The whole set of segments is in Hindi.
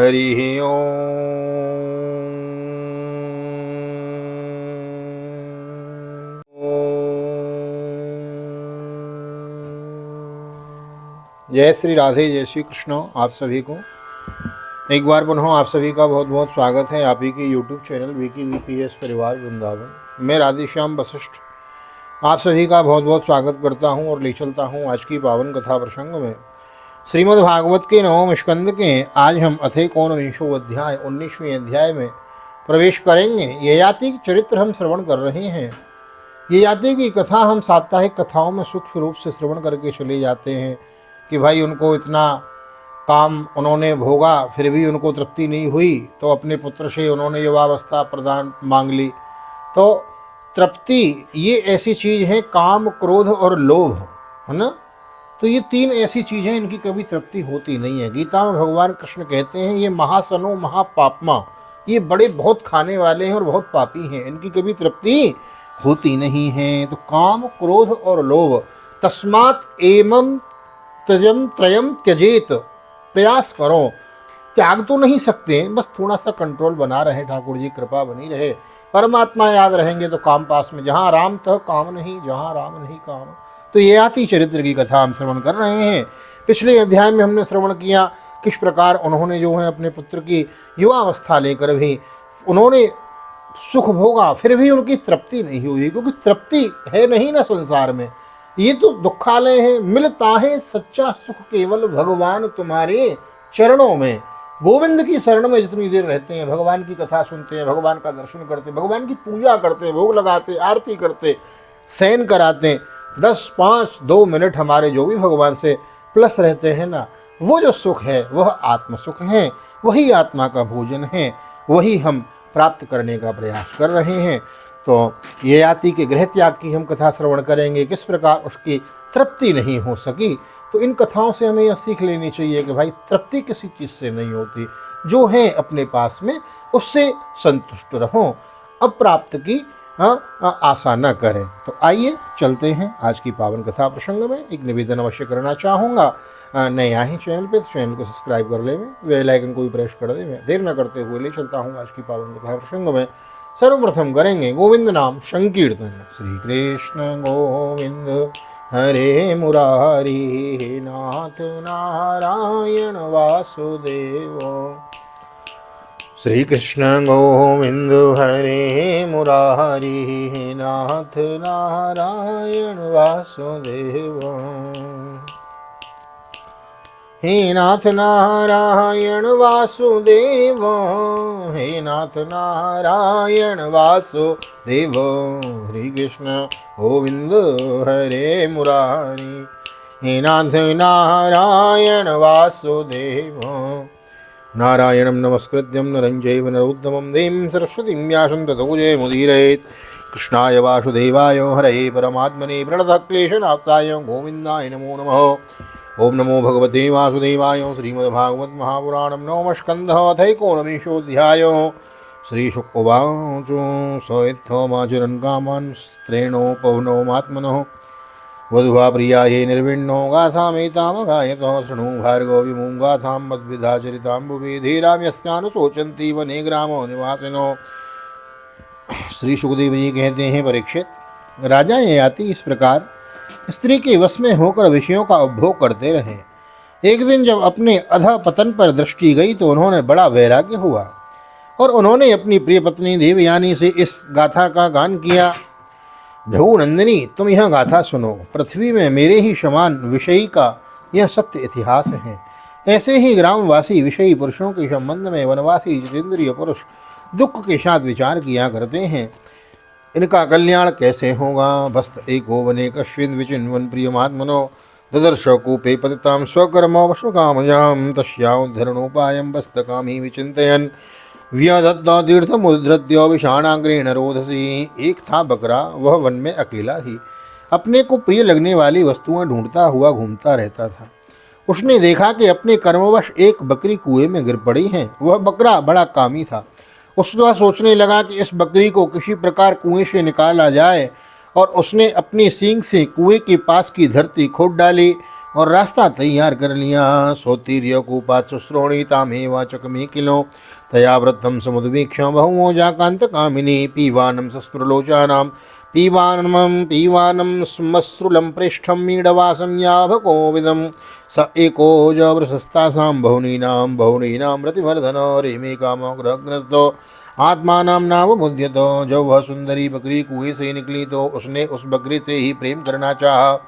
हरि ओम। जय श्री राधे, जय श्री कृष्ण। आप सभी को एक बार पुनः आप सभी का बहुत बहुत स्वागत है आप ही के YouTube चैनल विकी वीपीएस परिवार वृंदावन। मैं राधेश्याम वशिष्ठ आप सभी का बहुत बहुत स्वागत करता हूं और ले चलता हूं आज की पावन कथा प्रसंग में। श्रीमद् भागवत के 9वें स्कंद के आज हम अथेकोनविंशो अध्याय 19वें अध्याय में प्रवेश करेंगे। ययाति चरित्र हम श्रवण कर रहे हैं। ययाति की कथा हम साप्ताहिक कथाओं में सूक्ष्म रूप से श्रवण करके चले जाते हैं कि भाई उनको इतना काम उन्होंने भोगा फिर भी उनको तृप्ति नहीं हुई, तो अपने पुत्र से उन्होंने युवावस्था प्रदान मांग ली। तो तृप्ति ये ऐसी चीज़ है, काम क्रोध और लोभ, है ना। तो ये तीन ऐसी चीज़ें, इनकी कभी तृप्ति होती नहीं है। गीता में भगवान कृष्ण कहते हैं ये महासनो महापापमा, ये बड़े बहुत खाने वाले हैं और बहुत पापी हैं, इनकी कभी तृप्ति होती नहीं है। तो काम क्रोध और लोभ, तस्मात् एवं त्यजम त्रयम त्यजेत, प्रयास करो। त्याग तो नहीं सकते, बस थोड़ा सा कंट्रोल बना रहे, ठाकुर जी कृपा बनी रहे, परमात्मा याद रहेंगे तो काम पास में। जहाँ राम तह काम नहीं, जहाँ राम नहीं काम। तो ययाति चरित्र की कथा हम श्रवण कर रहे हैं। पिछले अध्याय में हमने श्रवण किया किस प्रकार उन्होंने जो है अपने पुत्र की युवावस्था लेकर भी उन्होंने सुख भोगा, फिर भी उनकी तृप्ति नहीं हुई, क्योंकि तृप्ति है नहीं ना संसार में। ये तो दुखालय है। मिलता है सच्चा सुख केवल भगवान तुम्हारे चरणों में। गोविंद की शरण में जितनी देर रहते हैं, भगवान की कथा सुनते हैं, भगवान का दर्शन करते हैं, भगवान की पूजा करते हैं, भोग लगाते, आरती करते, शयन कराते, 10, 5, 2 मिनट हमारे जो भी भगवान से प्लस रहते हैं ना, वो जो सुख है वह आत्म सुख है, वही आत्मा का भोजन है, वही हम प्राप्त करने का प्रयास कर रहे हैं। तो ययाति के गृह त्याग की हम कथा श्रवण करेंगे, किस प्रकार उसकी तृप्ति नहीं हो सकी। तो इन कथाओं से हमें यह सीख लेनी चाहिए कि भाई तृप्ति किसी चीज़ से नहीं होती, जो है अपने पास में उससे संतुष्ट रहो, अप्राप्त की आशा न करें। तो आइए चलते हैं आज की पावन कथा प्रसंग में। एक निवेदन अवश्य करना चाहूँगा, नए आए चैनल पे तो चैनल को सब्सक्राइब कर ले, बेल आइकन को भी प्रेस कर दे। मैं देर न करते हुए ले चलता हूँ आज की पावन कथा प्रसंग में। सर्वप्रथम करेंगे गोविंद नाम संकीर्तन। श्री कृष्ण गोविंद हरे मुरारी, नाथ नारायण वासुदेव। श्री कृष्ण गोविंद हरे मुरारी, नाथ नारायण वासुदेव। हे नाथ नारायण वासुदेव, हे नाथ नारायण वासुदेव। हरे कृष्ण गोविंद हरे मुरारी, हे नाथ नारायण वासुदेव। नारायणं नमस्कृत्यं नरं चैव नरोत्तमं देवीं सरस्वतीं व्यासं ततो जयमुदीरयेत्। कृष्णाय वासुदेवाय हरये परमात्मने प्रणतक्लेशनाशाय गोविन्दाय नमो नमः। ओम नमो भगवते वासुदेवाय। श्रीमद्भागवत महापुराणं नवमः स्कन्धः अथैकोनविंशोऽध्याय। श्रीशुक उवाच स इत्थमाचरन् कामान् स्त्रेणोपवनोमात्मनः वधुवा प्रियायै निर्विण्णो गाथामेतामगायतः। शृणु भार्गव विमुं गाथां मद्विधा चरिताम्बुवे धीराम्यस्यानुशोचन्ति वने ग्रामो निवासिनो। श्री सुखदेव जी कहते हैं, परीक्षित, राजा ययाति इस प्रकार स्त्री के वश में होकर विषयों का उपभोग करते रहे। एक दिन जब अपने अधः पतन पर दृष्टि गई तो उन्होंने बड़ा वैराग्य हुआ और उन्होंने अपनी प्रिय पत्नी देवयानी से इस गाथा का गान किया। भृगुनंदिनी, तुम यह गाथा सुनो। पृथ्वी में मेरे ही समान विषयी का यह सत्य इतिहास है। ऐसे ही ग्रामवासी विषयी पुरुषों के संबंध में वनवासी जितेंद्रिय पुरुष दुख के साथ विचार किया करते हैं। इनका कल्याण कैसे होगा। बस्त एको वने कश्चिन् विचिन्वन् प्रियमात्मनो ददर्श कूपे पतितां स्वकर्मो वशकामयां तस्योद्धरणोपायं बस्तकामी विचिन्तयन् व्यदत्ता तीर्थमुद्धृत्य विषाणाग्रेण रोधसी। एक था बकरा, वह वन में अकेला ही अपने को प्रिय लगने वाली वस्तुएं ढूंढता हुआ घूमता रहता था। उसने देखा कि अपने कर्मवश एक बकरी कुएं में गिर पड़ी है। वह बकरा बड़ा कामी था। उसने सोचने लगा कि इस बकरी को किसी प्रकार कुएं से निकाला जाए और उसने अपनी सींग से कुएं के पास की धरती खोद डाली। और रास्ता तैयार कर लिया। सोतीर्य कूपात शुश्रोणीतामेव चकमी किलो तया वृद्धम समुद्वीक्ष बहुमो जाकांत कामिनी पीवानम सस्पृलोचानां पीवानं स्मश्रुलं पृष्ठं मीडवासं याभकोविदं स एको जवृसस्तासां बहुनीनां रतिवर्धन रेमे कामग्रहग्रस्तो आत्मानां नावबुध्यतो। जब वह सुंदरी बकरी कुएं से निकली तो उसने उस बकरी से ही प्रेम करना चाहा।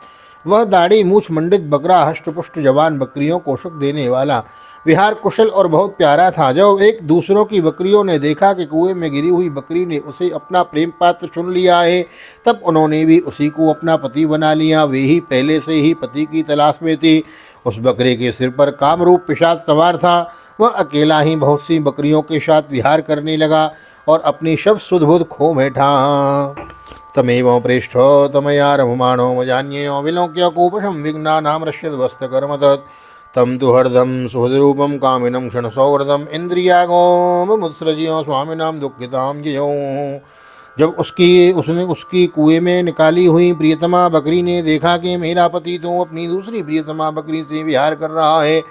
वह दाढ़ी मूछ मंडित बकरा हष्टपुष्ट जवान बकरियों को सुख देने वाला विहार कुशल और बहुत प्यारा था। जब एक दूसरों की बकरियों ने देखा कि कुएं में गिरी हुई बकरी ने उसे अपना प्रेम पात्र चुन लिया है, तब उन्होंने भी उसी को अपना पति बना लिया। वे ही पहले से ही पति की तलाश में थी। उस बकरे के सिर पर कामरूप पिशाच सवार था। वह अकेला ही बहुत सी बकरियों के साथ विहार करने लगा और अपनी शब सुधबुध खो बैठा। तमेव प्रेष्ठ तमया रममाणो मजान्यो विलोक्य कूपशं विघ्नानां रश्यद्वस्तकर्म तत् तम तु हरदम सुहृदरूपम कामिनं क्षणसौहृदम इंद्रियागोमुत्सृज्य स्वामिनां दुःखितां जयो। जब उसने उसकी कुएं में निकाली हुई प्रियतमा बकरी ने देखा कि मेरा पति तो अपनी दूसरी प्रियतमा बकरी से विहार कर रहा है,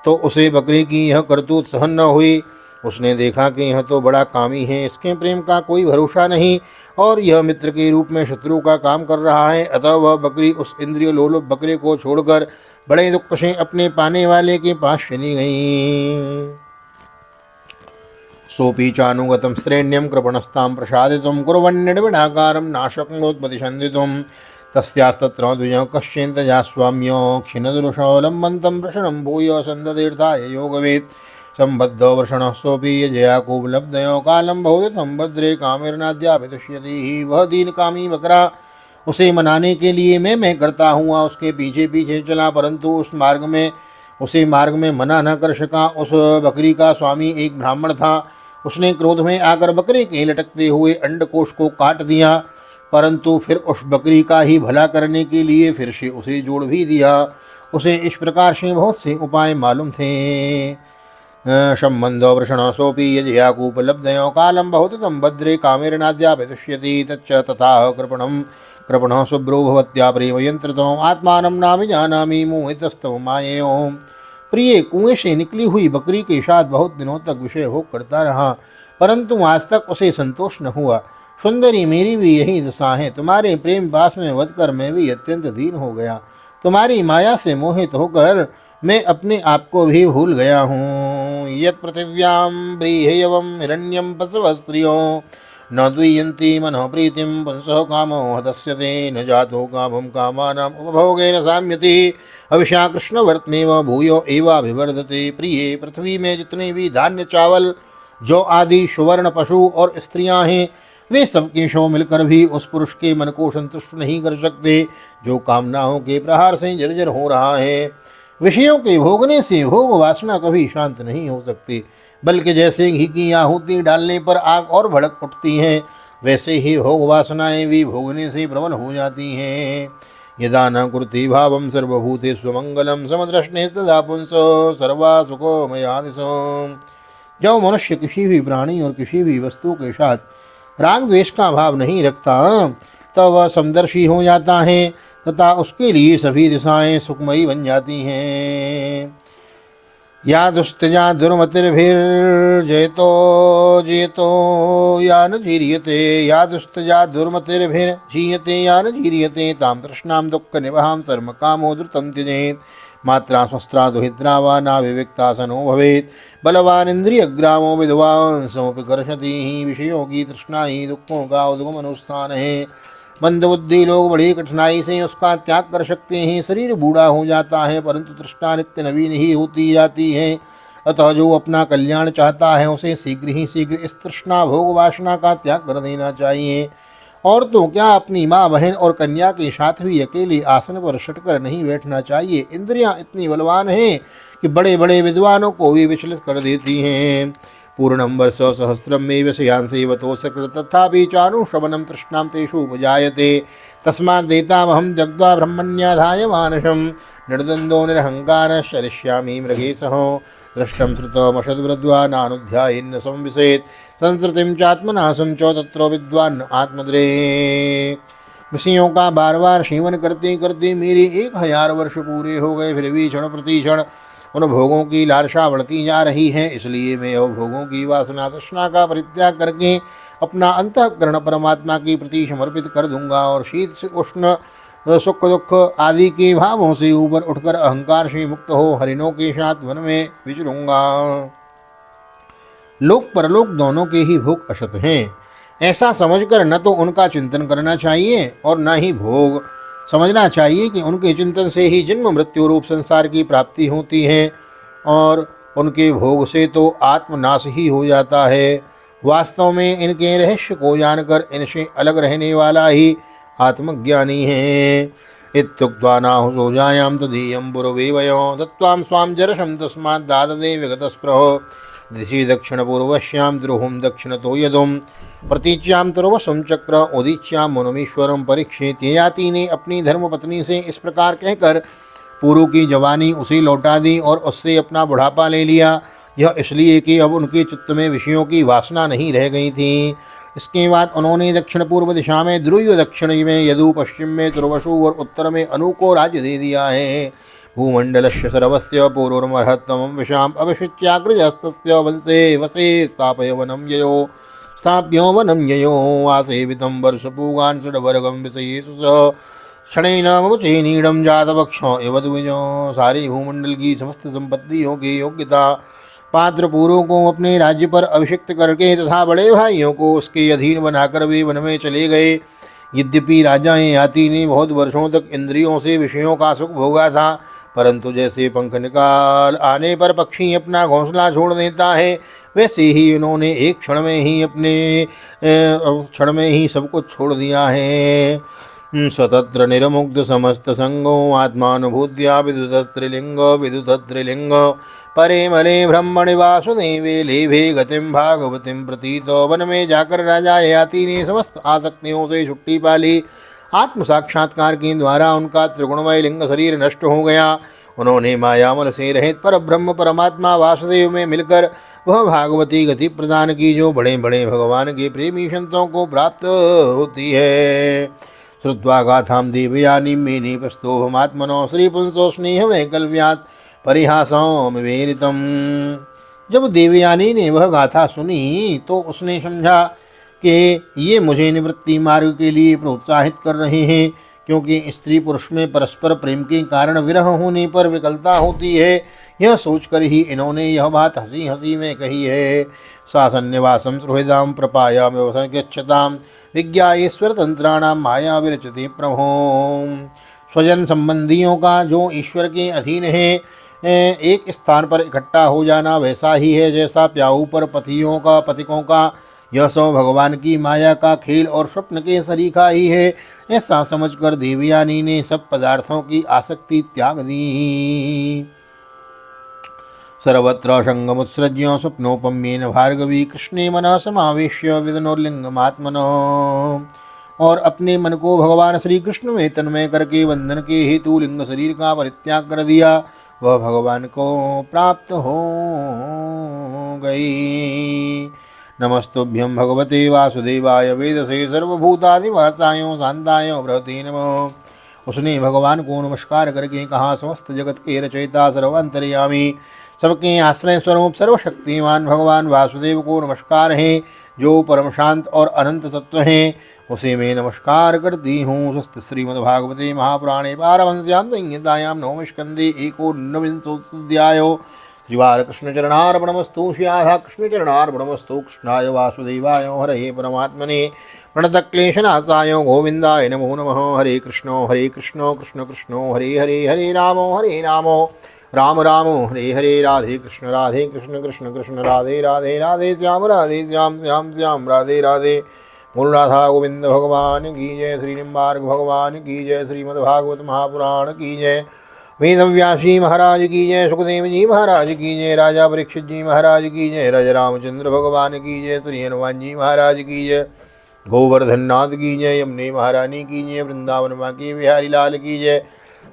तो उसे बकरी की यह करतूत सहन न हुई। उसने देखा कि यह तो बड़ा कामी है, इसके प्रेम का कोई भरोसा नहीं और यह मित्र के रूप में शत्रु का काम कर रहा है। अतः वह बकरी उस इंद्रिय लोलुप बकरे को छोड़कर बड़े दुख से अपने पाने वाले के पास चली गई। सोपी चानुगतम श्रेण्यम कृपणस्तां प्रसादितुं कुर्वन्निर्विणाकारं नाशक्नोत्पतिशन्दितुं तस्यास्तत्र द्विजः कश्चिन्तया स्वाम्यो क्षिणदुरुषोऽलम्बन्तं प्रशनं भूय सन्दतीर्थाय योगवेत् संबद्ध वृषणः सोऽपि यजयाकूबलब्धयो कालं बहुदितं भद्रे कामिर्नाद्याभिदुष्यति। वह दीन कामी बकरा उसे मनाने के लिए मैं करता हुआ उसके पीछे पीछे चला, परंतु उसे मार्ग में मना न कर सका। उस बकरी का स्वामी एक ब्राह्मण था। उसने क्रोध में आकर बकरे के लटकते हुए अंडकोश को काट दिया, परंतु फिर उस बकरी का ही भला करने के लिए फिर से उसे जोड़ भी दिया। उसे इस प्रकार से बहुत से उपाय मालूम थे। संबंधो वृषणसोऽपि यजयाकूपलब्धयो कालं बहुतितं भद्रे कामेर्नाद्याभिदुष्यति तच्च तथा कृपणः शुभ्रो भवत्या प्रेमयंत्रितो आत्मानं नाभिजानामि मोहितस्तव मायेयो। प्रिय कुएं से निकली हुई बकरी के साथ बहुत दिनों तक विषय भोग करता रहा, परंतु आज तक उसे संतोष न हुआ। सुंदरी, मेरी भी यही दशा है। तुम्हारे प्रेम पास में बधकर मैं भी अत्यंत दीन हो गया। तुम्हारी माया से मोहित होकर मैं अपने आप को भी भूल गया हूँ। यत् पृथिव्यां ब्रीहयवं हिरण्यं पशवः स्त्रियो न द्वियन्ति मनः प्रीतिं पुंसः कामो हतस्यते न जातो कामं कामानाम् उपभोगेन साम्यति हविषा कृष्णवर्त्मेव भूयो एवाभिवर्धते। प्रिय, पृथ्वी में जितने भी धान्य चावल जो आदि सुवर्ण पशु और स्त्रियां हैं, वे सबके शव मिलकर भी उस पुरुष के मन को संतुष्ट नहीं कर सकते जो कामनाओं के प्रहार से जर्जर हो रहा है। विषयों के भोगने से भोग वासना कभी शांत नहीं हो सकती, बल्कि जैसे घी की आहुति डालने पर आग और भड़क उठती है, वैसे ही भोग वासनाएं भी भोगने से प्रबल हो जाती हैं। यदा न कुरुते भावं सर्वभूतेषु मंगलम समदृष्णेस्तदा पुंसो सर्वा सुखो मयादिशो। जब मनुष्य किसी भी प्राणी और किसी भी वस्तु के साथ राग द्वेष का भाव नहीं रखता, तब वह समदर्शी हो जाता है तथा उसके लिए सभी दिशाएं सुखमयी बन जाती हैं। या दुस्तजा दुर्मतिर्भिर्जयतो जयतो या न जीर्यते या दुस्तजा दुर्मतिर्भिर्जीयते या न जीर्यते तां तृष्णां दुःखनिवहां सर्वकामो द्रुतं त्यजेत्। मात्रा स्वस्त्रा दुहित्रा वा नाविविक्ता सनो भवेत्। बलवान इंद्रियग्रामो विद्वान् समपि कर्षति। विषयों की तृष्णा ही दुखों का उद्गम अनुष्ठान है। मंदबुद्धि लोग बड़ी कठिनाई से उसका त्याग कर सकते हैं। शरीर बूढ़ा हो जाता है, परंतु तृष्णा नित्य नवीन ही होती जाती है। अतः जो अपना कल्याण चाहता है उसे शीघ्र ही शीघ्र इस तृष्णा भोग वासना का त्याग कर देना चाहिए। और तो क्या, अपनी माँ, बहन और कन्या के साथ भी अकेले आसन पर सटकर नहीं बैठना चाहिए। इंद्रियां इतनी बलवान हैं कि बड़े बड़े विद्वानों को भी विचलित कर देती हैं। पूर्णं वर्ष सहस्रम में विषयांसेवतो सकृत तथापि चानुश्रवणं तृष्णां तेषु उपजायते। तस्माद्देतामहं त्यक्त्वा ब्रह्मण्याधाय मानसं निर्द्वन्द्वो निरहङ्कारः चरिष्यामि मृगेशः। दृष्टं श्रुतमशद्वृद्ध्वा नानुध्यायेन्न संविशेत् संसृतिं चात्मनाशं च तत्रो विद्वान् आत्मद्रेक्। विषयों का बार बार सेवन करते करते मेरे 1000 वर्ष पूरे हो गए, फिर भी क्षण प्रति क्षण उन भोगों की लालसा बढ़ती जा रही है। इसलिए मैं अब भोगों की वासना तृष्णा का परित्याग करके अपना अंतःकरण परमात्मा के प्रति समर्पित कर दूंगा और शीत उष्ण सुख दुख आदि के भावों से ऊपर उठकर अहंकार से मुक्त हो हरिणों के साथ वन में विचरूंगा। लोक परलोक दोनों के ही भोग असत हैं, ऐसा समझकर न तो उनका चिंतन करना चाहिए और न ही भोग समझना चाहिए कि उनके चिंतन से ही जन्म मृत्यु रूप संसार की प्राप्ति होती है और उनके भोग से तो आत्मनाश ही हो जाता है। वास्तव में इनके रहस्य को जानकर इनसे अलग रहने वाला ही आत्मज्ञानी है। इत्युक्त्वा नाहुसोजायां तदीयं पुरवेवयो दत्त्वां स्वां जरशं तस्मात् दाददे विगतस्पृहो दिशि दक्षिणपूर्वश्यां द्रुहुं दक्षिणतो यदुं प्रतीच्यां तुर्वसुं चक्र उदीच्यां मुनुमीश्वरं परीक्षेत। ययाति ने अपनी धर्मपत्नी से इस प्रकार कहकर पूर्व की जवानी उसे लौटा दी और उससे अपना बुढ़ापा ले लिया। यह इसलिए कि अब उनके चित्त में विषयों की वासना नहीं रह गई थी। इसके बाद उन्होंने दक्षिण पूर्व दिशा में ध्रुव, दक्षिण में यदु, पश्चिम में तुर्वसु और उत्तर में अनु को राज्य दे दिया है। भूमंडलस्य सर्वस्य पूर्वमर्हत्तमं विशाम अभिषिच्याग्रजस्तस्य वंशे वसे स्थापय वनं ययो स्थाप्यो वनं ययो आसेवितं वर्षपूगान् षड्वर्गं विषयेषु स क्षणेन मुचे नीडम जातवक्षो इव द्विजो। सारी भूमंडल की समस्त संपत्तियों की योग्यता पात्र पूर्वों को अपने राज्य पर अभिषिक्त करके तथा बड़े भाइयों को उसके अधीन बनाकर वे वन में चले गए। यद्यपि राजा ययाति ने बहुत वर्षों तक इंद्रियों से विषयों का सुख भोगा था, परंतु जैसे पंख निकाल आने पर पक्षी अपना घोंसला छोड़ देता है, वैसे ही उन्होंने एक क्षण में ही सब कुछ छोड़ दिया है। स्वतंत्र निरमुग्ध समस्त संगो आत्मानुभूत्या विदुतस्त्रिलिंग विदुतत्रिलिंग परे मले ब्रह्मणि वासुदेवे लेभे गतिम भागवतीम प्रतीतो। वन में जाकर राजा ययाति ने समस्त आसक्तियों से छुट्टी पाली। आत्म साक्षात्कार के द्वारा उनका त्रिगुणमय लिंग शरीर नष्ट हो गया। उन्होंने मायामल से रहित पर ब्रह्म परमात्मा वासुदेव में मिलकर वह भागवती गति प्रदान की जो बड़े बड़े भगवान के प्रेमी संतों को प्राप्त होती है। श्रुत्वा गाथां देवयानीं मेने प्रस्तोभमात्मनो श्रीपुंसो स्नेह वैकल्प्यात् परिहासों विवेरितम। जब देवयानी ने वह गाथा सुनी तो उसने समझा कि ये मुझे निवृत्ति मार्ग के लिए प्रोत्साहित कर रहे हैं, क्योंकि स्त्री पुरुष में परस्पर प्रेम के कारण विरह होने पर विकलता होती है। यह सोचकर ही इन्होंने यह बात हंसी हंसी में कही है। सासन्यवासम सुहृदाम प्रपायाम विज्ञाएश्वर तंत्राणाम माया विरचते प्रभो। स्वजन संबंधियों का जो ईश्वर के अधीन है एक स्थान पर इकट्ठा हो जाना वैसा ही है जैसा प्याऊ पर पथिकों का। यह सब भगवान की माया का खेल और स्वप्न के सरीखा ही है। ऐसा समझकर देवयानी ने सब पदार्थों की आसक्ति त्याग दी। सर्वत्र संगमुत्सृज्य स्वप्नोपम्येन भार्गवी कृष्णे मनः समावेश्य विदनोर्लिंगमात्मनो। और अपने मन को भगवान श्री कृष्ण में तन्मय करके बंधन के हेतु लिंग शरीर का परित्याग कर दिया। वह भगवान को प्राप्त हो गई। नमस्तुभ्यं भगवते वासुदेवाय वेदसे सर्वभूतादिवासाय शांताय बृहते नमः। उसने भगवान को नमस्कार करके कहा, समस्त जगत के रचयिता सर्वांतर्यामी सबके आश्रय स्वरूप सर्वशक्तिमान भगवान वासुदेव को नमस्कार है, जो परम शांत और अनंत तत्व हैं। उसे मैं नमस्कार करती हूँ। स्वस्ति श्रीमद्भागवते महापुराणे पारमहंस्यां संहितायां नवमे स्कन्धे एकोनविंशोऽध्यायो। श्रीबालकृष्णचरणार्पणमस्तु। श्री राधाकृष्णचरणार्पणमस्तु। कृष्णाय वासुदेवाय हरे परमात्मने प्रणतक्लेशनाशाय गोविन्दाय नमो नमः। हरे कृष्ण कृष्ण कृष्ण हरे हरे, हरे राम राम राम हरे हरे। राधे कृष्ण कृष्ण कृष्ण राधे राधे, राधे श्याम श्याम श्याम राधे राधे। मूल राधा गोविंद भगवान की जय। श्री निम्बार्क भगवान की जय। श्रीमद्भागवत महापुराण की जय। वेदव्यासी महाराज की जय। सुखदेव जी महाराज की जय। राजा परीक्षित जी महाराज की जय। राजा रामचंद्र भगवान की जय। श्री हनुमान जी महाराज की जय। गोवर्धन नाथ की जय। यमुने महारानी की जय। वृंदावन माँ की बिहारी लाल की जय।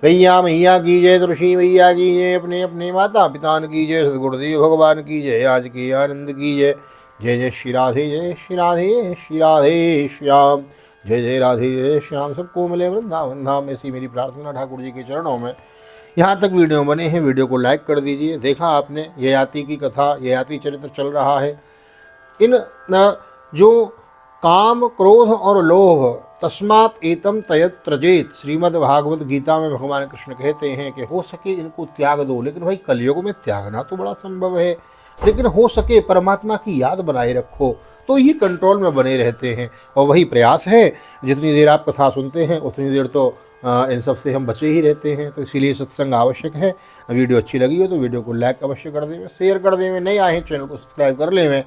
गैया मैया की जय। तुलसी मैया की जय। अपने अपने माता पिता की जय। सदगुरुदेव भगवान की जय। आज के आनंद की जय। जय जय श्री राधे, जय श्री राधे, श्री राधे श्याम। जय जय राधे जय श्याम, सबको मिले वृंदावन धाम। ऐसी मेरी प्रार्थना ठाकुर जी के चरणों में। यहाँ तक वीडियो बने हैं, वीडियो को लाइक कर दीजिए। देखा आपने ययाति की कथा, ययाति चरित्र चल रहा है। इन जो काम क्रोध और लोभ तस्मात् एतम तयत त्रजेत, श्रीमद् भागवत गीता में भगवान कृष्ण कहते हैं कि हो सके इनको त्याग दो। लेकिन भाई कलयुग में त्यागना तो बड़ा संभव है, लेकिन हो सके परमात्मा की याद बनाए रखो तो ये कंट्रोल में बने रहते हैं। और वही प्रयास है, जितनी देर आप कथा सुनते हैं उतनी देर तो इन सब से हम बचे ही रहते हैं। तो इसीलिए सत्संग आवश्यक है। वीडियो अच्छी लगी हो तो वीडियो को लाइक अवश्य कर देवें, शेयर कर देवें, नहीं आए चैनल को सब्सक्राइब कर लेवें,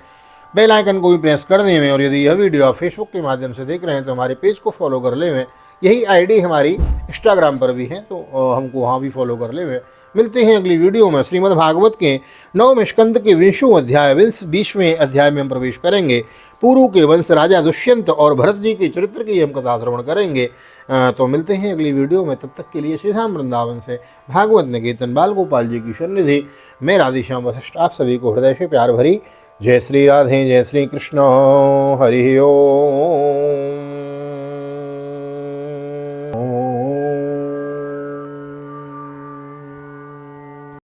बेल आइकन को भी प्रेस कर देवें। और यदि यह वीडियो आप फेसबुक के माध्यम से देख रहे हैं तो हमारे पेज को फॉलो कर लेवें। यही आईडी हमारी इंस्टाग्राम पर भी है, तो हमको वहाँ भी फॉलो कर लेवें। मिलते हैं अगली वीडियो में। श्रीमद् भागवत के 9वें स्कंद के 20वें अध्याय 20वें अध्याय में हम प्रवेश करेंगे। पुरु के वंश राजा दुष्यंत और भरत जी के चरित्र की हम कथा श्रवण करेंगे। तो मिलते हैं अगली वीडियो में। तब तक के लिए श्री धाम वृंदावन से भागवत निकेतन बाल गोपाल जी की सन्निधि में राधेश्याम वशिष्ठ आप सभी को हृदय से प्यार भरी जय श्री राधे, जय श्री कृष्ण, हरि ओम।